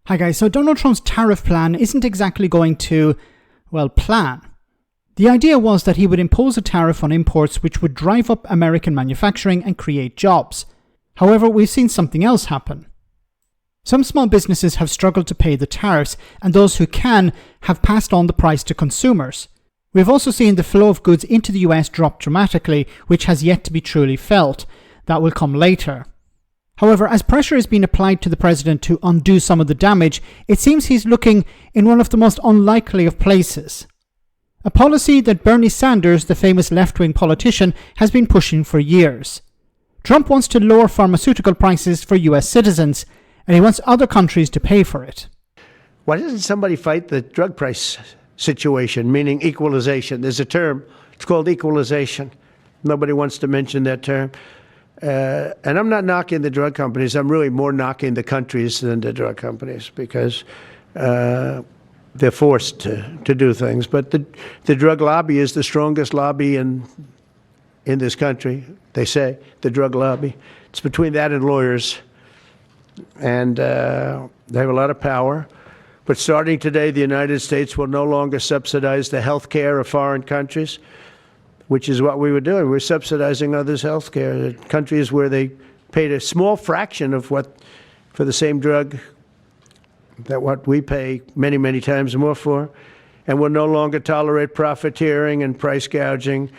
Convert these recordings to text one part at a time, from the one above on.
Hi guys, so Donald Trump's tariff plan isn't exactly going to, plan. The idea was that he would impose a tariff on imports which would drive up American manufacturing and create jobs. However, we've seen something else happen. Some small businesses have struggled to pay the tariffs, and those who can have passed on the price to consumers. We've also seen the flow of goods into the US drop dramatically, which has yet to be truly felt. That will come later. However, as pressure is being applied to the president to undo some of the damage, it seems he's looking in one of the most unlikely of places. A policy that Bernie Sanders, the famous left-wing politician, has been pushing for years. Trump wants to lower pharmaceutical prices for US citizens, and he wants other countries to pay for it. Why doesn't somebody fight the drug price situation, meaning equalization? There's a term, it's called equalization. Nobody wants to mention that term. And I'm not knocking the drug companies. I'm really more knocking the countries than the drug companies because they're forced to do things. But the drug lobby is the strongest lobby in this country, they say, the drug lobby. It's between that and lawyers. And they have a lot of power. But starting today, the United States will no longer subsidize the health care of foreign countries, which is what we were doing. We're subsidizing others' health care. Countries where they paid a small fraction of what, for the same drug, that what we pay many, many times more for. And we'll no longer tolerate profiteering and price gouging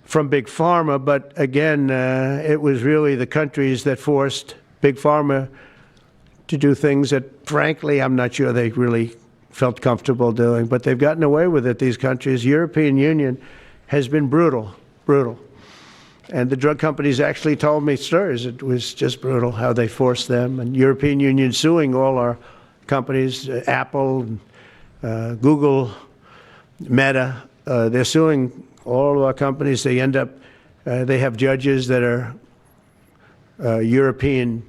from Big Pharma. But again, it was really the countries that forced Big Pharma to do things that, frankly, I'm not sure they really felt comfortable doing. But they've gotten away with it, these countries. European Union has been brutal. And the drug companies actually told me stories. It was just brutal how they forced them. And European Union suing all our companies, Apple, Google, Meta. They're suing all of our companies. They end up, they have judges that are European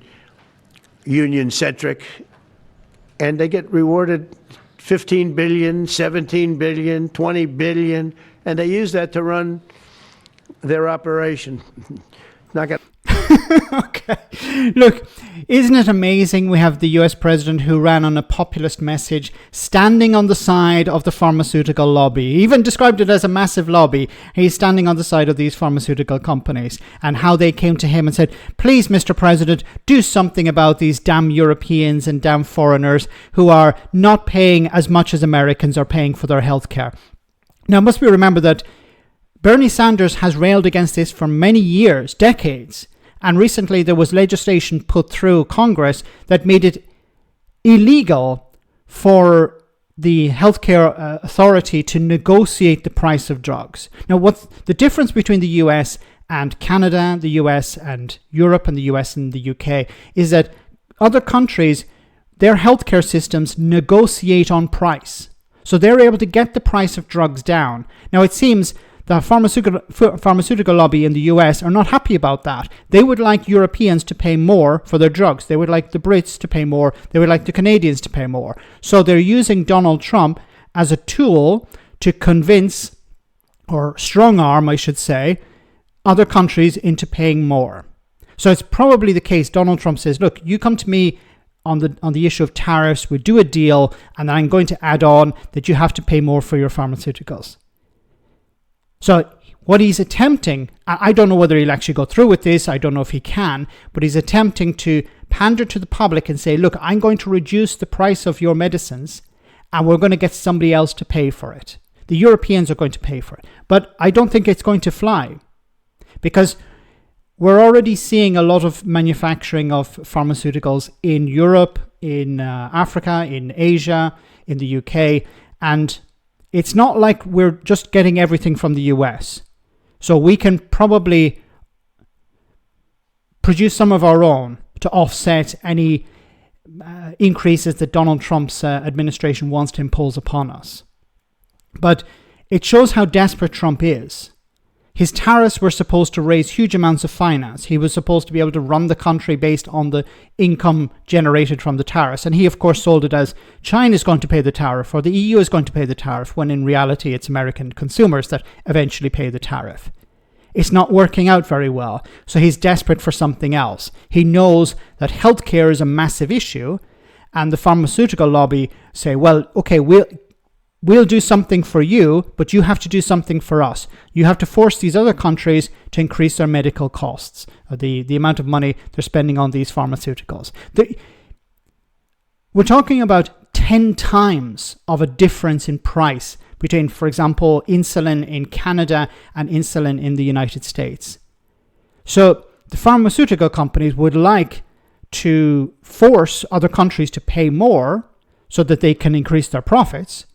Union-centric, and they get rewarded $15 billion, $17 billion, $20 billion, and they use that to run their operation. Not gonna Okay. Look, isn't it amazing we have the US president who ran on a populist message, standing on the side of the pharmaceutical lobby. He even described it as a massive lobby. He's standing on the side of these pharmaceutical companies, and how they came to him and said, please, Mr. President, do something about these damn Europeans and damn foreigners who are not paying as much as Americans are paying for their health care. Now, must we remember that Bernie Sanders has railed against this for many years, decades. And recently there was legislation put through Congress that made it illegal for the healthcare authority to negotiate the price of drugs. Now, what's the difference between the US and Canada, the US and Europe, and the US and the UK is that other countries, their healthcare systems negotiate on price. So they're able to get the price of drugs down. Now, it seems the pharmaceutical lobby in the US are not happy about that. They would like Europeans to pay more for their drugs. They would like the Brits to pay more. They would like the Canadians to pay more. So they're using Donald Trump as a tool to convince, or strong arm, I should say, other countries into paying more. So it's probably the case Donald Trump says, look, you come to me on the issue of tariffs, we do a deal, and then I'm going to add on that you have to pay more for your pharmaceuticals. So what he's attempting, I don't know whether he'll actually go through with this, I don't know if he can, but he's attempting to pander to the public and say, look, I'm going to reduce the price of your medicines and we're going to get somebody else to pay for it. The Europeans are going to pay for it. But I don't think it's going to fly because we're already seeing a lot of manufacturing of pharmaceuticals in Europe, in Africa, in Asia, in the UK, and it's not like we're just getting everything from the US. So we can probably produce some of our own to offset any increases that Donald Trump's administration wants to impose upon us. But it shows how desperate Trump is. His tariffs were supposed to raise huge amounts of finance. He was supposed to be able to run the country based on the income generated from the tariffs. And he, of course, sold it as China is going to pay the tariff or the EU is going to pay the tariff, when in reality it's American consumers that eventually pay the tariff. It's not working out very well. So he's desperate for something else. He knows that healthcare is a massive issue and the pharmaceutical lobby say, well, okay, we'll do something for you, but you have to do something for us. You have to force these other countries to increase their medical costs, or the amount of money they're spending on these pharmaceuticals. We're talking about 10 times of a difference in price between, for example, insulin in Canada and insulin in the United States. So the pharmaceutical companies would like to force other countries to pay more so that they can increase their profits.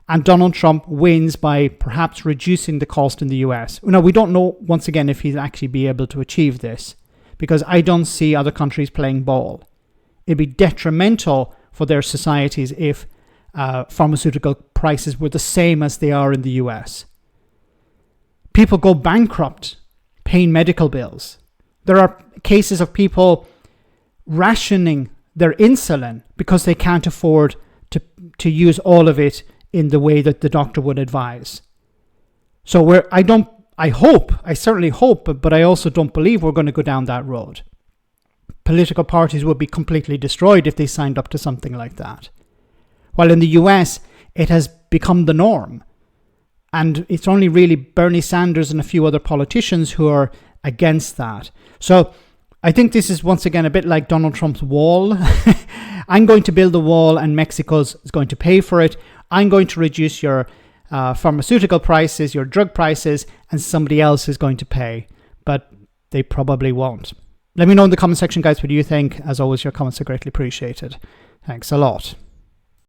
And Donald Trump wins by perhaps reducing the cost in the US. Now, we don't know, once again, if he'll actually be able to achieve this, because I don't see other countries playing ball. It'd be detrimental for their societies if pharmaceutical prices were the same as they are in the US. People go bankrupt paying medical bills. There are cases of people rationing their insulin because they can't afford to use all of it in the way that the doctor would advise. So I certainly hope, but I also don't believe we're going to go down that road. Political parties would be completely destroyed if they signed up to something like that. While in the US, it has become the norm. And it's only really Bernie Sanders and a few other politicians who are against that. So I think this is once again a bit like Donald Trump's wall. I'm going to build a wall and Mexico is going to pay for it. I'm going to reduce your pharmaceutical prices, your drug prices, and somebody else is going to pay. But they probably won't. Let me know in the comment section, guys, what do you think? As always, your comments are greatly appreciated. Thanks a lot.